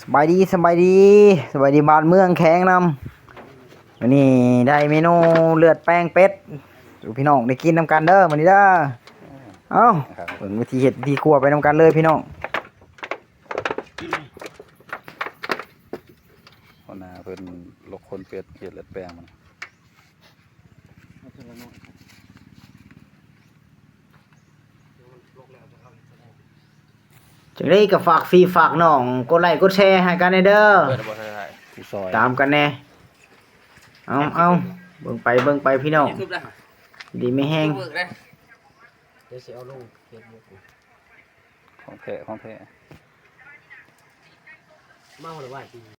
สบายดีบ้านเมืองแข็งนำวันนี้ได้เมนูเลือดแป้งเป็ดสู่พี่น้องได้กินนำกันเด้อวันนี้เด้อเอ้าเบิ่งวิธีเฮ็ดวิธีครัวไปนำกันเลยพี่น้องคนน่ะเพิ่นลกคนเป็ดเฮ็ดเลือดแปลงมันจังได้ก็ฝากพี่ฝากน้องกดไลค์กดแชร์ให้กันเด้อที่ซอยตามกันแน่เอาเบิ่งไปพี่น้องดีไม่แห้งเดี๋ยวสิเอาลงเฟซบุ๊กของแท้เมาหรือว่าจริง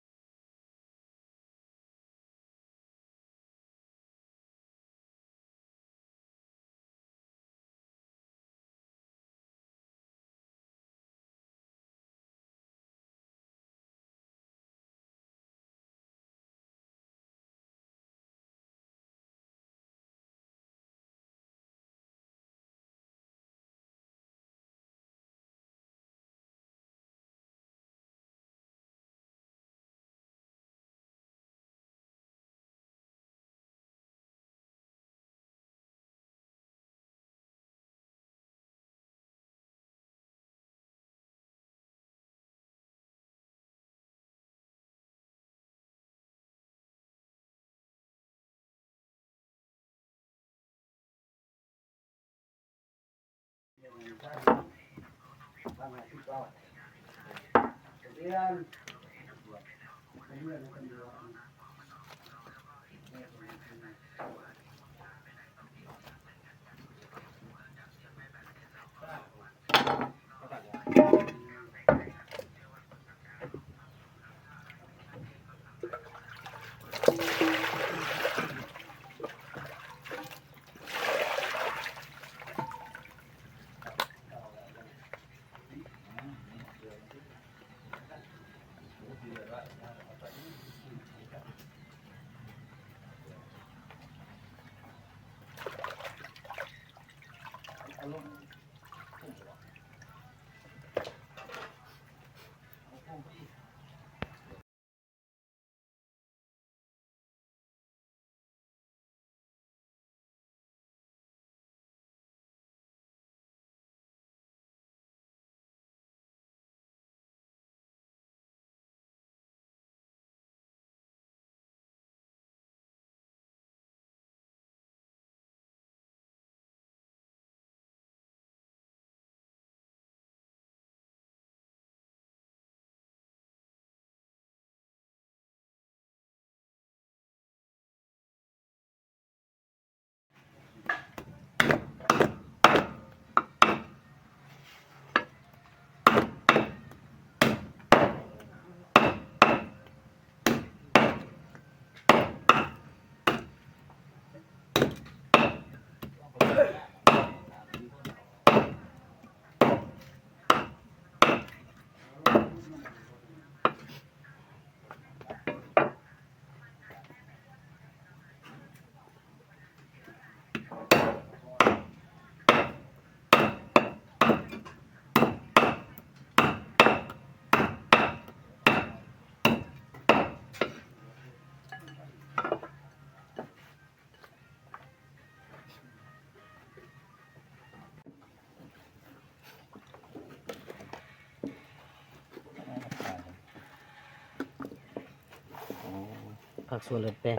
ผักสวนเลือดแป้ง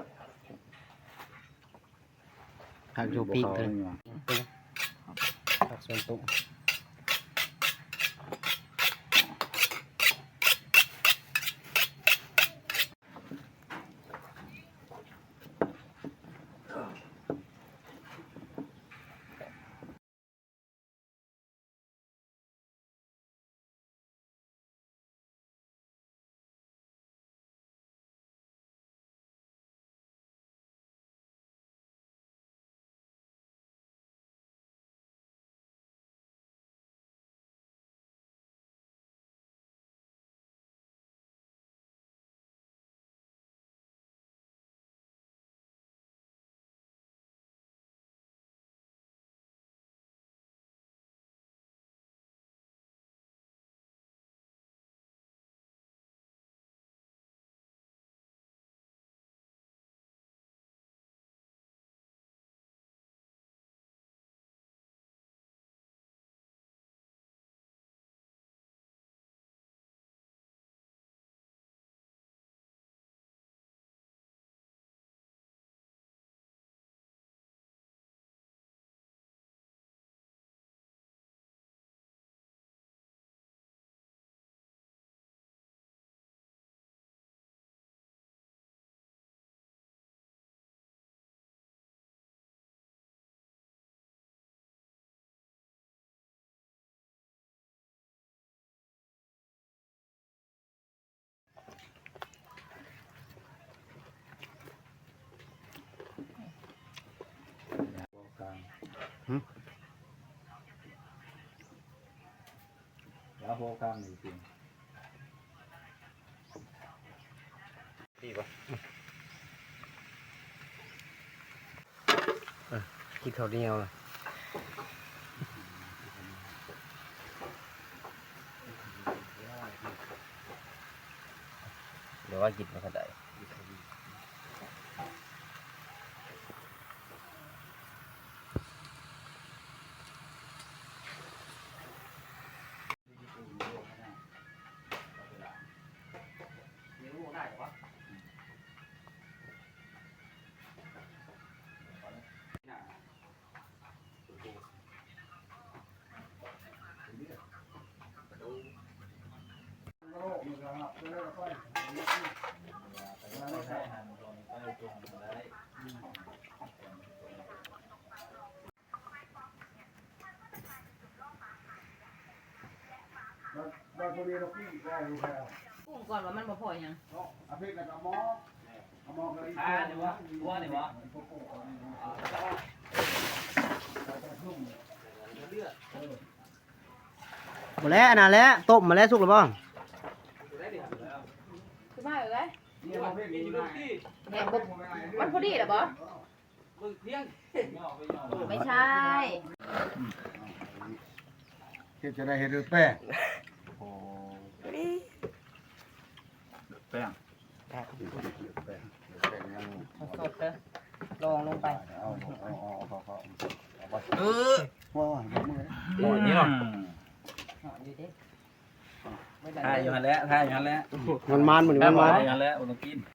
ผักอยู่ปีก เล เลย ยผักสวนตุ้ง แล้วโฟกัสจริงดีป่ะ กินข้าวเหนียวเดี๋ยวว่ากินไม่ค่อยได้กุ้งก่อนว่ามันบ่พอหยัง หมดแล้วอันนั้นแล้วต้มมาแล้วสุกแล้วบ่ คือมาอยู่เลยแหนบ่มันพอดีเหรอบ่ไม่ใช่ เฮ็ดจะได้เฮ็ดด้วยแป้ง แป้ง แป้งยัง สดๆเด้อลองลงไป เอาว้าวมือ นี่เนาะ อยู่ดิ ถ่ายอยู่หันแล้วถ่ายอยู่หันแล้ว มันเหมือน ถ่าย มัน อยู่หันแล้วอุณกิน